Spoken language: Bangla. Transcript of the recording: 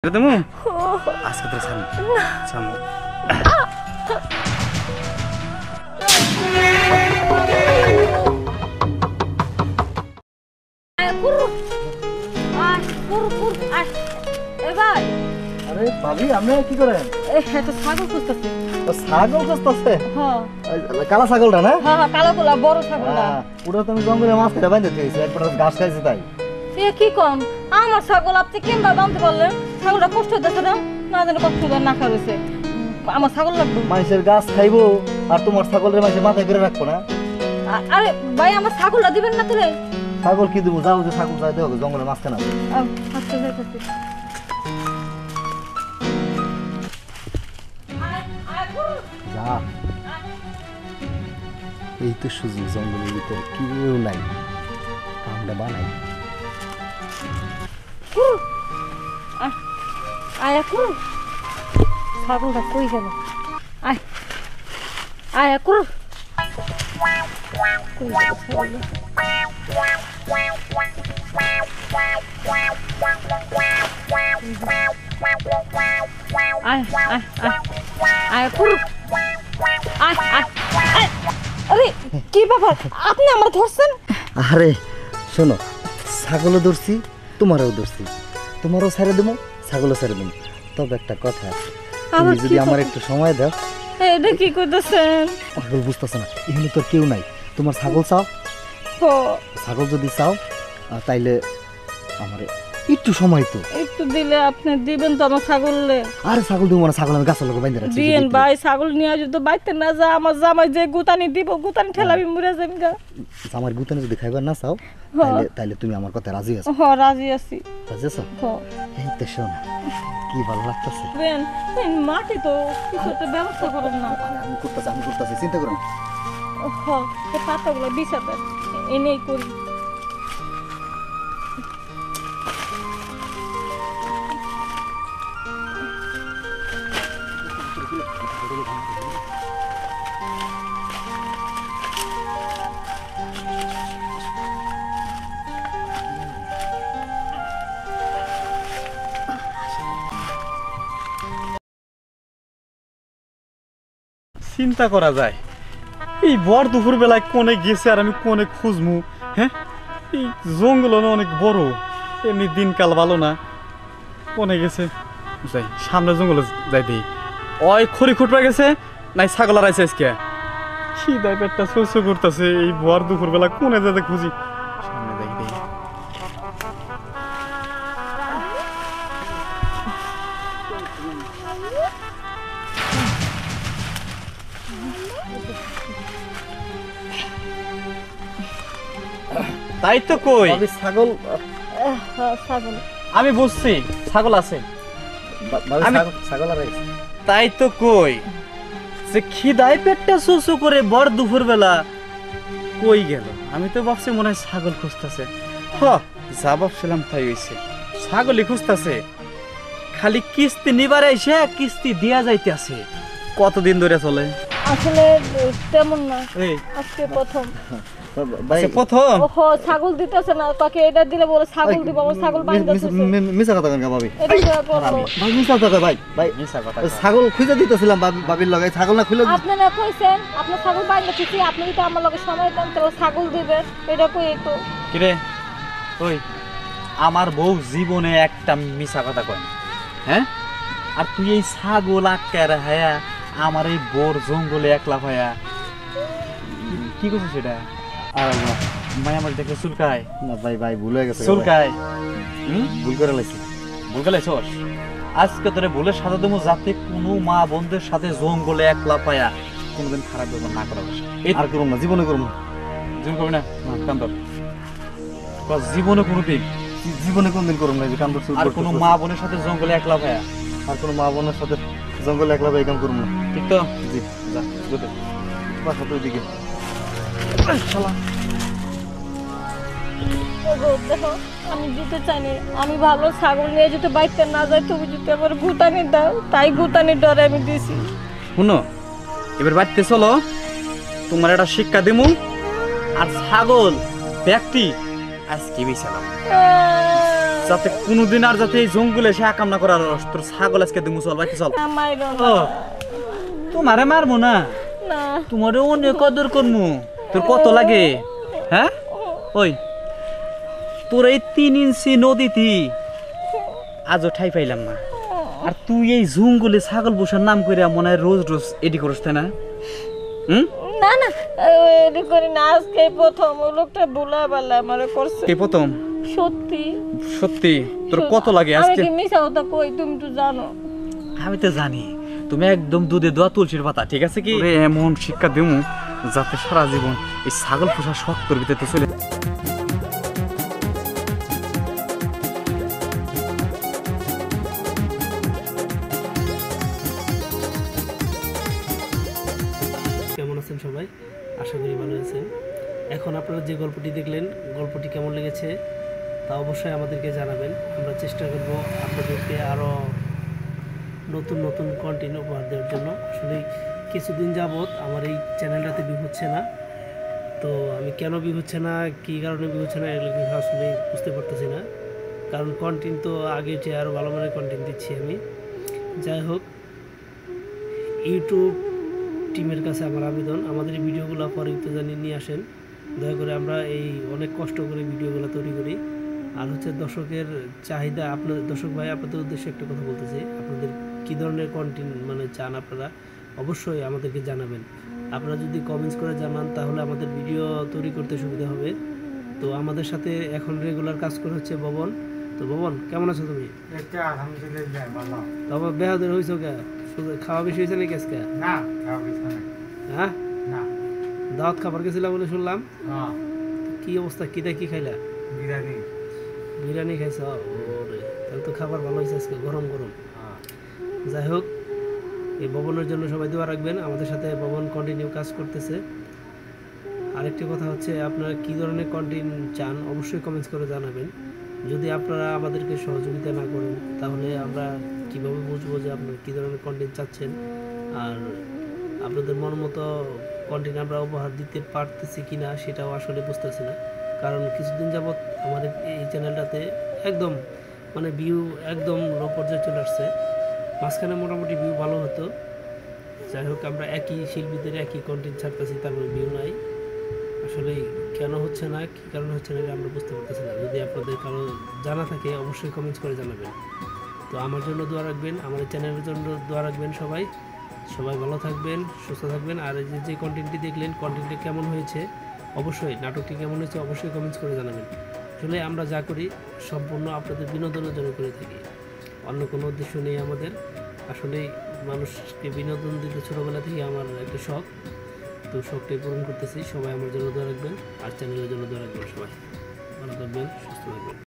Ketemu? Aska terusan. Sama. আরে ভাবি আপনি কি করেন? এটা ছাগল খুঁজতেছে। ছাগল খুঁজতেছে? হ্যাঁ। কালা ছাগলটা না? হ্যাঁ কালো গোলা বড় ছাগলটা। পুরো তুমি জঙ্গলে মাছ কেটে বাইন্ধে দিয়েছি, একবার ঘাস খাইছে তাই। এ কি কম? আমার ছাগল আপনি কেমবা বাঁধতে পারলেন? ছাগলটা কষ্ট হতেছে না? না জানি কষ্ট হতে না খাওয়াছে। আমার ছাগল লাগবে। মানুষের গাছ খাইবো আর তোমার ছাগলের মাঝে মাথায় করে রাখবো না? আরে ভাই আমার ছাগলটা দিবেন না তোরে? ছাগল কি দেবো? যাও যে ছাগল চাইতে হবে জঙ্গলে মাঝখানে। আচ্ছা যাইতেছি। যা, এই তো সুযোগ, জঙ্গলের ভিতরে কেউ নাই, কামটা বানাই। আয়া করু ছাগলটা কই গেল? আয় আয়া করু আরে কি ব্যাপার, আপনি আমার ধরছেন? আরে শোনো, ছাগলও ধরছি, তোমারও ধরছি, তোমারও ছেড়ে দেবো, ছাগলও ছেড়ে দেবো। তবে একটা কথা আছে, তুমি যদি আমার একটু সময় দাও। এটা কি করতেছেন? পাগল বুঝতেছ না, এখানে তোর কেউ নাই। তোমার ছাগল চাও, ছাগল যদি চাও তাইলে আমার একটু সময় তো একটু দিলে আপনি দিবেন তো আমার ছাগললে? আরে ছাগল দিব না, ছাগল আমি গাছের লোক বাইন্ধে রাখছি। দিন ভাই, ছাগল নিয়ে যদি বাইতে না যা, আমার জামাই যে গুতানি দিব, গুতানি ঠেলাবি মরে যাবেন গা। আমার গুতানি যদি খাইবার না চাও তাইলে তাইলে তুমি আমার কথা রাজি আছো? হ্যাঁ রাজি আছি। রাজি আছো? এই তো শোন, কি ভালো লাগতেছে। বেন মাটি তো কিছু একটা ব্যবস্থা করেন না। আমি করতেছি, চিন্তা করো না। হ্যাঁ এই পাতাগুলো বিছাতে এনেই করি। চিন্তা করা যায়, এই বর দুপুর বেলায় কোনে গেছে আর আমি কোনে খুঁজমু। হ্যাঁ, এই জঙ্গল অনেক বড়, এমনি দিনকাল ভালো না। কোনে গেছে যাই, সামনে জঙ্গলে যাই দিই। ওই খড়ি খুঁটবা গেছে নাই ছাগল আর আইসে আজকে। কি দায় পেটটা শস্য করতেছে, এই বর দুপুর বেলা কোনে যাতে খুঁজি। সামনে যাই দিই। তাই তো কই ছাগল, ছাগল আমি বুঝছি, ছাগল আছে। ছাগল আর তাই তো কই যে খিদায় পেটটা সুসু করে বড় দুপুর বেলা কই গেল। আমি তো ভাবছি মনে হয় ছাগল খুঁজতেছে। যা ভাবছিলাম তাই হইছে, ছাগলই খুঁজতেছে। খালি কিস্তি নিবার এসে কিস্তি দিয়া যাইতেছে। কতদিন ধরে চলে? আসলে তেমন না, এই আজকে প্রথম। প্রথম ছাগল দিতেছে না, তাকে এটা দিলে বলে ছাগল দিব, আমার ছাগল বাইন্দাছে। মিছা কথা কেন ভাবি? এটা কি করব? ভাই মিছা কথা, ভাই ভাই মিছা কথা। ছাগল খুঁজে দিতেছিলাম ভাবির লগে, ছাগল না খুলে আপনি না কইছেন আপনি ছাগল বাইন্দাছি, আপনি তো আমার লগে সময় দেন তাহলে ছাগল দিবে, এটা কই তো? কিরে ওই, আমার বউ জীবনে একটা মিছা কথা কয় না। হ্যাঁ, আর তুই এই ছাগল আটকায় হায়া আমার এই বোর জঙ্গলে একলা ভাইয়া কি করছিস সেটা? মাই আমার দেখে চুলকায় না। ভাই ভাই ভুল হয়ে গেছে, চুলকায়। ভুল করে লাইছি। ভুল করে লাইছস? আজকে তোরে ভুলের সাথে দেবো যাতে কোনো মা বোনদের সাথে জঙ্গলে একলা পায়া কোনোদিন খারাপ ব্যবহার না করা বসে। আর করুম না, জীবনে করুম না। জীবন করবি না? কান্দর জীবনে কোনোদিন, জীবনে কোনদিন করুম না। আর কোনো মা বোনের সাথে জঙ্গলে একলা ভাইয়া, আর কোনো মা বোনের সাথে জঙ্গলে একলা ভাই কাম করুম না। ঠিক তো? জি যা গুড। বাসা তো ওইদিকে। দেখো আমি দিতে চাইনি, আমি ভালো ছাগল নিয়ে যদি বাইতে না যাই, তুমি যদি আমার গুতানি দাও, তাই গুতানির ডরে আমি দিছি। শুনো, এবার বাড়িতে চলো, তোমার একটা শিক্ষা দিমু। আর ছাগল ব্যক্তি আজকে বিছালাম যাতে কোনোদিন আর যাতে এই জঙ্গলে এসে আকাম না করার তোর ছাগল আজকে দিমু চল বাকি চল মাইরো ও তোমারে মারবো না না তোমারে অনেক কদর করমু তোর কত লাগে হ্যাঁ ওই তোর এই 3 ইঞ্চি নদীতে আজও ঠাই পাইলাম না আর তুই এই জঙ্গলে ছাগল বসার নাম করে মনে হয় রোজ রোজ এডি করিস তাই না না না এডি করি না আজকে প্রথম ওই লোকটা ভুলা বালা আমারে করছে কে প্রথম সত্যি সত্যি তোর কত লাগে আমি আজকে কি মিছা কথা কই তুমি তো জানো আমি তো জানি তুমি একদম দুধে দোয়া তুলসীর পাতা ঠিক আছে কি এমন শিক্ষা দিমু যাতে সারা জীবন এই ছাগল পোষা শখ তোর ভিতরে চলে কেমন আছেন সবাই? আশা করি ভালো আছেন। এখন আপনারা যে গল্পটি দেখলেন, গল্পটি কেমন লেগেছে তা অবশ্যই আমাদেরকে জানাবেন। আমরা চেষ্টা করব আপনাদেরকে আরও নতুন নতুন কন্টেন্ট উপহার দেওয়ার জন্য। আসলে কিছুদিন যাবৎ আমার এই চ্যানেলটাতে ভিউ হচ্ছে না, তো আমি কেন ভিউ হচ্ছে না, কী কারণে ভিউ হচ্ছে না, এগুলো কিন্তু আসলে বুঝতে পারতেছি না। কারণ কন্টেন্ট তো আগে চেয়ে আরও ভালো মানের কন্টেন্ট দিচ্ছি আমি। যাই হোক, ইউটিউব টিমের কাছে আমার আবেদন, আমাদের এই ভিডিওগুলো পরিচিত জানিয়ে নিয়ে আসেন দয়া করে। আমরা এই অনেক কষ্ট করে ভিডিওগুলো তৈরি করি। আর হচ্ছে দর্শকের চাহিদা, আপনাদের দর্শক ভাই আপনাদের উদ্দেশ্যে একটা কথা বলতেছি, আপনাদের কী ধরনের কন্টেন্ট মানে চান আপনারা অবশ্যই আমাদেরকে জানাবেন। আপনারা যদি কমেন্টস করে জানান তাহলে আমাদের ভিডিও তৈরি করতে সুবিধা হবে। তো আমাদের সাথে এখন রেগুলার কাজ করে হচ্ছে ভবন। তো ভবন, কেমন আছো তুমি? তবে বেহাদের হয়েছো কে? খাওয়া বেশি হয়েছে নাকি আজকে? হ্যাঁ, দাওয়াত খাবার গেছিলা বলে শুনলাম। কি অবস্থা, কিটা কি খাইলা? বিরিয়ানি খাইছ? ওরে, তাহলে তো খাবার ভালো হয়েছে আজকে, গরম গরম। যাই হোক, এই ভবনের জন্য সবাই দোয়া রাখবেন। আমাদের সাথে ভবন কন্টিনিউ কাজ করতেছে। আরেকটি কথা হচ্ছে, আপনারা কী ধরনের কন্টেন্ট চান অবশ্যই কমেন্টস করে জানাবেন। যদি আপনারা আমাদেরকে সহযোগিতা না করেন তাহলে আমরা কীভাবে বুঝবো যে আপনারা কী ধরনের কন্টেন্ট চাচ্ছেন, আর আপনাদের মন মতো কন্টেন্ট আমরা উপহার দিতে পারতেছি কি না সেটাও আসলে বুঝতেছি না। কারণ কিছুদিন যাবৎ আমাদের এই চ্যানেলটাতে একদম মানে ভিউ একদম লো পর্যায়ে চলে আসছে। মাঝখানে মোটামুটি ভিউ ভালো হতো। যাই হোক, আমরা একই শিল্পীদের একই কন্টেন্ট ছাড়তেছি, তারপরে ভিউ নাই। আসলে কেন হচ্ছে না, কী কারণে হচ্ছে না এটা আমরা বুঝতে পারতেছি না। যদি আপনাদের কারো জানা থাকে অবশ্যই কমেন্টস করে জানাবেন। তো আমার জন্য দোয়া রাখবেন, আমাদের চ্যানেলের জন্য দোয়া রাখবেন। সবাই ভালো থাকবেন, সুস্থ থাকবেন। আর যে কন্টেন্টটি দেখলেন, কন্টেন্টটি কেমন হয়েছে অবশ্যই, নাটকটি কেমন হয়েছে অবশ্যই কমেন্টস করে জানাবেন। আসলে আমরা যা করি সম্পূর্ণ আপনাদের বিনোদনের জন্য করে থাকি, অন্য কোনো উদ্দেশ্য নেই আমাদের। আসলে মানুষকে বিনোদন দিতে ছোটোবেলা থেকে আমার একটা শখ, তো শখটাই পূরণ করতেছি। সবাই আমার জন্য দোয়া রাখবেন আর চ্যানেলের জন্য দোয়া রাখবেন। সবাই ভালো থাকবেন, সুস্থ থাকবেন।